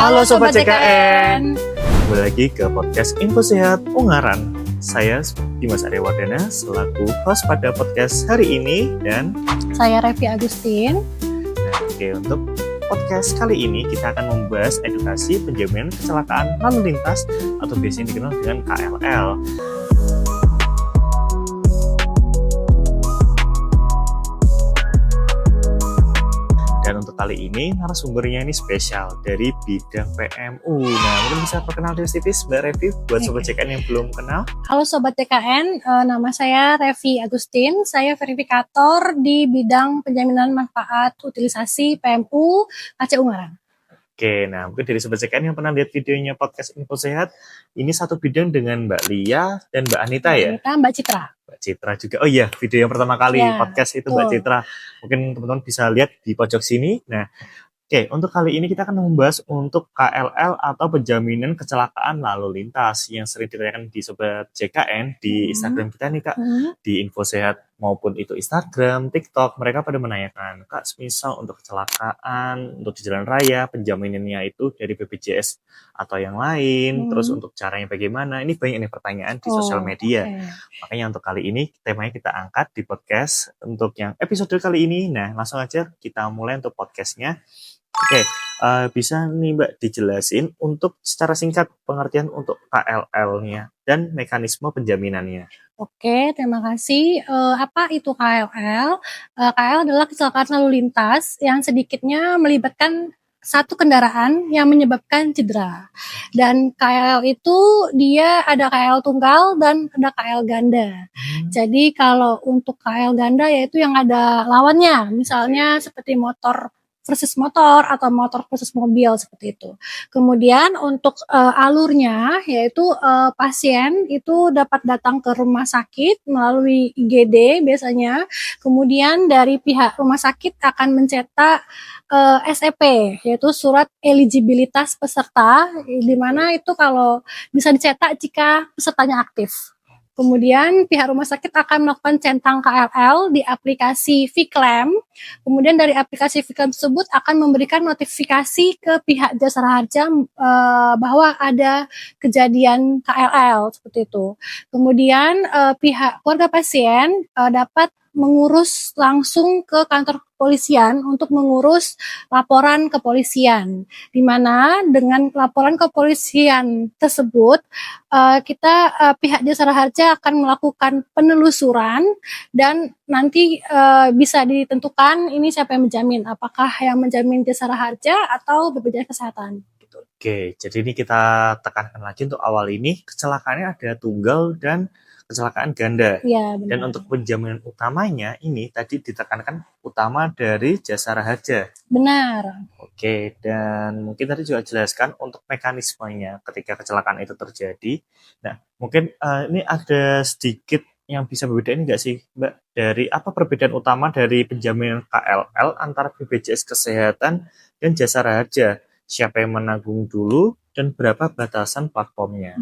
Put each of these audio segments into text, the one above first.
Halo Sobat CKN. Kembali lagi ke podcast Info Sehat Ungaran. Saya Dimas Aryawardana selaku host pada podcast hari ini dan saya Revi Agustin. Untuk podcast kali ini kita akan membahas edukasi penjaminan kecelakaan lalu lintas atau biasanya dikenal dengan KLL. Dan untuk kali ini narasumbernya ini spesial dari bidang PMU. Nah, mungkin bisa perkenal diri tipis Mbak Revi buat Sobat CKN yang belum kenal. Halo Sobat CKN, nama saya Revi Agustin. Saya verifikator di bidang penjaminan manfaat utilisasi PMU Aceh Ungaran. Oke, nah mungkin dari Sobat CKN yang pernah lihat videonya podcast Info Sehat, ini satu bidang dengan Mbak Lia dan Mbak Anita ya? Mbak Citra. Mbak Citra juga. Oh iya, video yang pertama kali podcast itu Mbak Citra. Mungkin teman-teman bisa lihat di pojok sini. Nah, oke, untuk kali ini kita akan membahas untuk KLL atau penjaminan kecelakaan lalu lintas yang sering ditanyakan di Sobat JKN di Instagram kita nih Kak, di Info Sehat maupun itu Instagram, TikTok, mereka pada menanyakan, Kak, semisal untuk kecelakaan, untuk di jalan raya, penjaminannya itu dari BPJS atau yang lain, terus untuk caranya bagaimana, ini banyak nih pertanyaan di sosial media. Makanya untuk kali ini temanya kita angkat di podcast untuk yang episode kali ini. Nah, langsung aja kita mulai untuk podcastnya. Oke, bisa nih Mbak dijelasin untuk secara singkat pengertian untuk KLL-nya dan mekanisme penjaminannya. Oke, terima kasih. Apa itu KLL? KLL adalah kecelakaan lalu lintas yang sedikitnya melibatkan satu kendaraan yang menyebabkan cedera. Dan KLL itu dia ada KLL tunggal dan ada KLL ganda. Jadi kalau untuk KLL ganda yaitu yang ada lawannya, misalnya seperti motor versus motor atau motor versus mobil seperti itu. Kemudian untuk alurnya yaitu pasien itu dapat datang ke rumah sakit melalui IGD biasanya. Kemudian dari pihak rumah sakit akan mencetak SEP yaitu surat eligibilitas peserta, di mana itu kalau bisa dicetak jika pesertanya aktif. Kemudian pihak rumah sakit akan melakukan centang KLL di aplikasi Vclaim. Kemudian dari aplikasi Vclaim tersebut akan memberikan notifikasi ke pihak Jasara Harja bahwa ada kejadian KLL seperti itu. Kemudian pihak keluarga pasien dapat mengurus langsung ke kantor kepolisian untuk mengurus laporan kepolisian, di mana dengan laporan kepolisian tersebut pihak Jasara Harja akan melakukan penelusuran dan nanti bisa ditentukan ini siapa yang menjamin, apakah yang menjamin Jasara Harja atau BPJS Kesehatan. Oke, jadi ini kita tekankan lagi untuk awal ini kecelakaannya ada tunggal dan kecelakaan ganda. Ya, dan untuk penjaminan utamanya ini tadi ditekankan utama dari Jasara Harja. Benar. Oke, dan mungkin tadi juga jelaskan untuk mekanismenya ketika kecelakaan itu terjadi. Nah, mungkin ini ada sedikit yang bisa membedakan nggak sih Mbak, dari apa perbedaan utama dari penjaminan KLL antara BPJS Kesehatan dan Jasara Harja? Siapa yang menanggung dulu dan berapa batasan platformnya?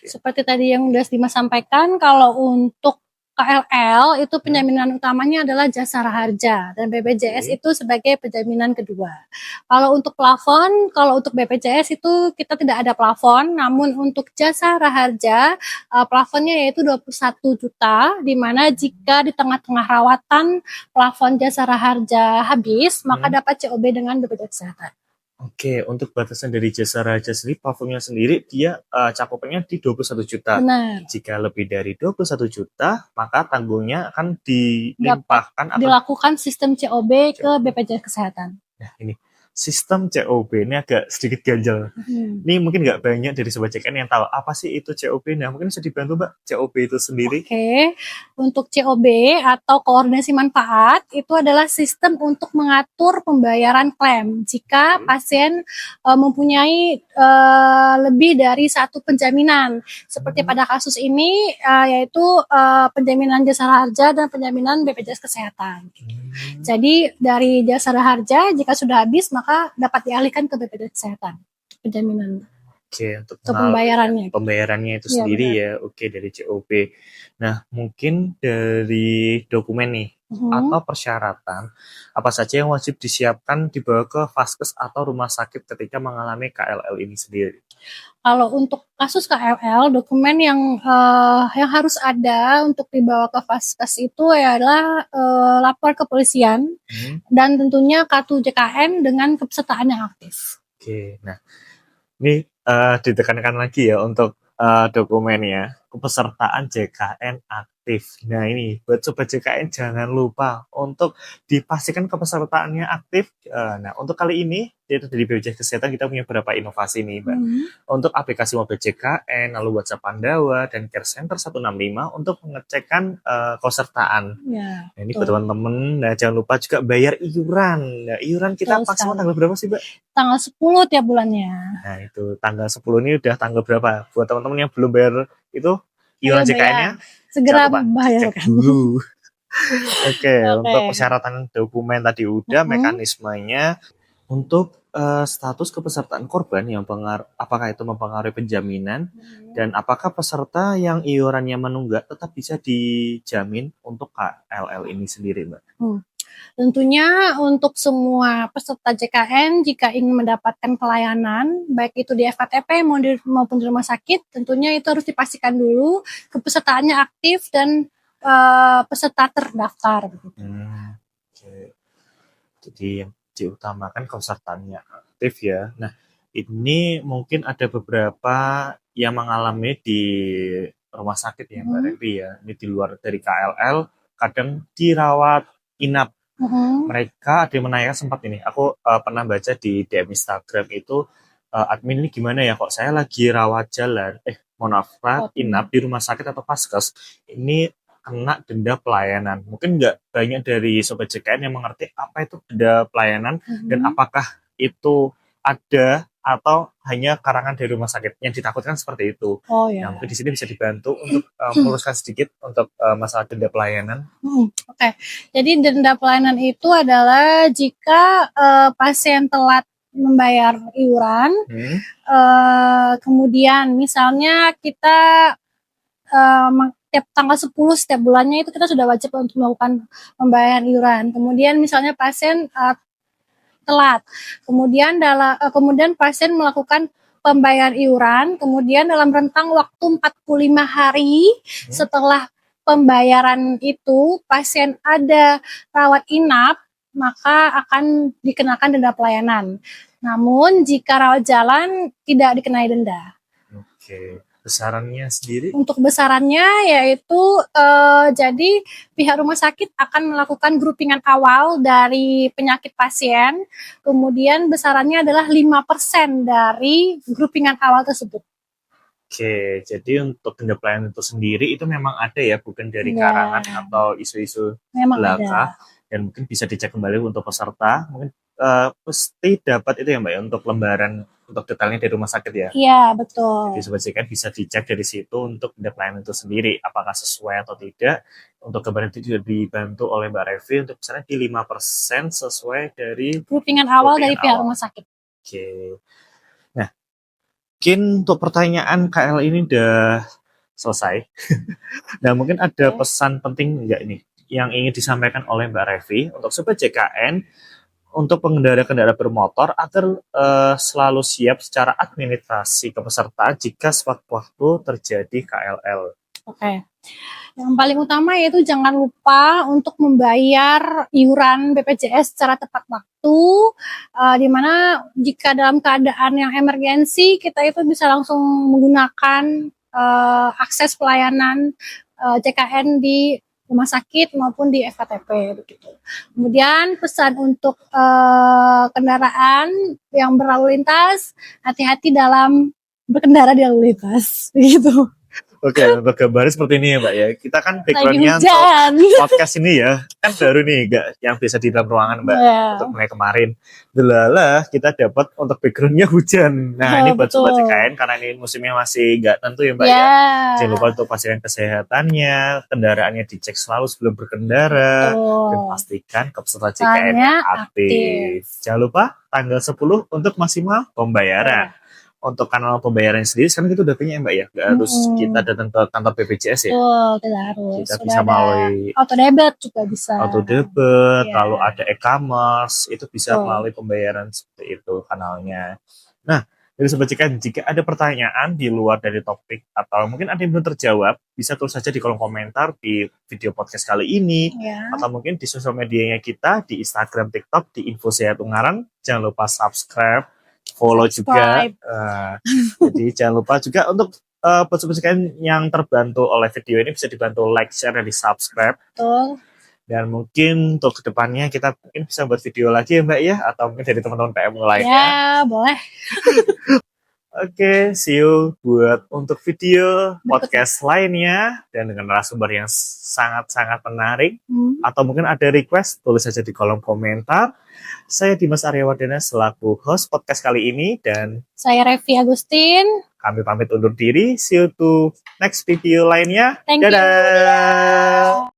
Seperti tadi yang sudah Dimas sampaikan, kalau untuk KLL itu penjaminan utamanya adalah Jasara Harja dan BPJS itu sebagai penjaminan kedua. Kalau untuk plafon, kalau untuk BPJS itu kita tidak ada plafon, namun untuk Jasara Harja plafonnya yaitu 21 juta, di mana jika di tengah-tengah rawatan plafon Jasara Harja habis, maka dapat COB dengan BPJS Kesehatan. Oke, untuk batasan dari Jasara Harja sendiri, platformnya sendiri dia cakupannya di 21 juta. Benar. Jika lebih dari 21 juta, maka tanggungnya akan dilimpahkan atau dilakukan sistem COB ke BPJS Kesehatan. Nah, ini sistem COB ini agak sedikit ganjal. Ini mungkin nggak banyak dari Sobat CKN yang tahu apa sih itu COB. Nah, mungkin bisa dibantu Mbak, COB itu sendiri. Oke, untuk COB atau koordinasi manfaat itu adalah sistem untuk mengatur pembayaran klaim jika pasien mempunyai lebih dari satu penjaminan. Seperti pada kasus ini yaitu penjaminan Jasara Harja dan penjaminan BPJS Kesehatan. Jadi dari Jasara Harja jika sudah habis maka dapat dialihkan ke BPJS Kesehatan penjaminan. Oke, untuk pembayarannya itu sendiri benar. Ya. Oke, dari COB. Nah, mungkin dari dokumen nih atau persyaratan apa saja yang wajib disiapkan dibawa ke vaskes atau rumah sakit ketika mengalami KLL ini sendiri? Kalau untuk kasus KLL, dokumen yang harus ada untuk dibawa ke vaskes itu adalah lapor ke kepolisian dan tentunya kartu JKN dengan kepesertaan yang aktif. Oke, nah ini ditekankan lagi ya untuk dokumennya, kepesertaan JKN aktif. Nah ini buat sobat JKN jangan lupa untuk dipastikan kepesertaannya aktif. Nah untuk kali ini yaitu dari BPJS Kesehatan kita punya beberapa inovasi nih Mbak. Untuk aplikasi mobil JKN, lalu WhatsApp Pandawa dan Care Center 165 untuk mengecekkan kepesertaan. Ya, Nah, ini buat teman-teman. Nah jangan lupa juga bayar iuran. Nah iuran kita Betul maksimal sekali. tanggal berapa sih Mbak? Tanggal 10 tiap bulannya. Nah itu tanggal 10 ini udah tanggal berapa? Buat teman-teman yang belum bayar itu iuran Ayo JKN-nya segera jangan lupa cek bayarkan. dulu. Oke, Oke. untuk persyaratan dokumen tadi udah, mekanismenya untuk status kepesertaan korban yang apakah itu mempengaruhi penjaminan dan apakah peserta yang iurannya menunggak tetap bisa dijamin untuk KLL ini sendiri, Mbak? Tentunya untuk semua peserta JKN jika ingin mendapatkan pelayanan baik itu di FKTP maupun di rumah sakit, tentunya itu harus dipastikan dulu kepesertaannya aktif dan peserta terdaftar. Oke. Jadi yang diutamakan kepesertaannya aktif ya. Nah ini mungkin ada beberapa yang mengalami di rumah sakit ya Mbak Revi ya. Ini di luar dari KLL kadang dirawat inap. Mereka ada yang menanyakan sempat ini. Aku pernah baca di DM Instagram itu admin ini gimana ya kok saya lagi rawat jalan, inap di rumah sakit atau vaskes ini kena denda pelayanan. Mungkin nggak banyak dari sobat JKN yang mengerti apa itu denda pelayanan dan apakah itu ada atau hanya karangan dari rumah sakit. Yang ditakutkan seperti itu. Nah, mungkin di sini bisa dibantu untuk meluruskan sedikit untuk masalah denda pelayanan. Oke. Jadi denda pelayanan itu adalah jika pasien telat membayar iuran, kemudian misalnya kita tiap tanggal 10 setiap bulannya itu kita sudah wajib untuk melakukan pembayaran iuran. Kemudian misalnya pasien telat, kemudian pasien melakukan pembayaran iuran, kemudian dalam rentang waktu 45 hari setelah pembayaran itu pasien ada rawat inap, maka akan dikenakan denda pelayanan. Namun jika rawat jalan tidak dikenai denda. Oke. Besarannya sendiri? Untuk besarannya yaitu jadi pihak rumah sakit akan melakukan groupingan awal dari penyakit pasien, kemudian besarannya adalah 5% dari groupingan awal tersebut. Oke, jadi untuk denda pelayanan itu sendiri itu memang ada ya, bukan dari karangan atau isu-isu belaka, dan mungkin bisa dicek kembali untuk peserta, mungkin pasti dapat itu ya Mbak ya, untuk lembaran untuk detailnya dari rumah sakit ya? Iya, betul. Jadi sobat JKN bisa dicek dari situ untuk denda pelayanan itu sendiri, apakah sesuai atau tidak. Untuk gambaran itu juga dibantu oleh Mbak Revi untuk misalnya di 5% sesuai dari groupingan awal dari pihak rumah sakit. Oke. Nah, mungkin untuk pertanyaan KL ini udah selesai. Nah, mungkin ada pesan penting enggak ini yang ingin disampaikan oleh Mbak Revi untuk sobat JKN untuk pengendara-kendara bermotor agar selalu siap secara administrasi kepesertaan jika sewaktu-waktu terjadi KLL. Oke. Yang paling utama yaitu jangan lupa untuk membayar iuran BPJS secara tepat waktu, di mana jika dalam keadaan yang emergensi kita itu bisa langsung menggunakan akses pelayanan JKN di rumah sakit maupun di FKTP begitu. Kemudian pesan untuk kendaraan yang berlalu lintas, hati-hati dalam berkendara di lalu lintas begitu. Oke, untuk gambarnya seperti ini ya Mbak ya. Kita kan backgroundnya untuk podcast ini ya, kan baru nih gak yang biasa di dalam ruangan Mbak untuk mulai kemarin. Delalah kita dapat untuk backgroundnya hujan. Nah ini buat sobat JKN karena ini musimnya masih gak tentu ya Mbak ya. Jangan lupa untuk pastikan kesehatannya, kendaraannya dicek selalu sebelum berkendara, dan pastikan kepeserta JKN aktif. Jangan lupa tanggal 10 untuk maksimal pembayaran. untuk kanal pembayaran sendiri sekarang kita udah punya ya Mbak ya, nggak harus kita datang ke kantor BPJS ya. Betul, tidak harus. Kita Sudah bisa ada melalui auto debit juga bisa. auto debit, Iya. lalu ada e-commerce, itu bisa Betul. melalui pembayaran seperti itu kanalnya. Nah, dari Sobat Cikan, jika ada pertanyaan di luar dari topik atau mungkin ada yang belum terjawab, bisa tulis saja di kolom komentar di video podcast kali ini, Ya. atau mungkin di sosial medianya kita, di Instagram, TikTok, di Info Sehat Ungaran. Jangan lupa subscribe, follow juga. Jadi jangan lupa juga untuk buat Sobat Cikan yang terbantu oleh video ini bisa dibantu like, share, dan di subscribe. Betul. Dan mungkin untuk kedepannya kita mungkin bisa buat video lagi ya Mbak ya, atau mungkin dari teman-teman PMU lainnya. Ya, boleh. Oke, see you buat untuk video podcast lainnya dan dengan narasumber yang sangat-sangat menarik. Atau mungkin ada request, tulis saja di kolom komentar. Saya Dimas Aryawardana selaku host podcast kali ini dan Saya Revi Agustin. kami pamit undur diri. See you to next video lainnya. Thank you. Dadah.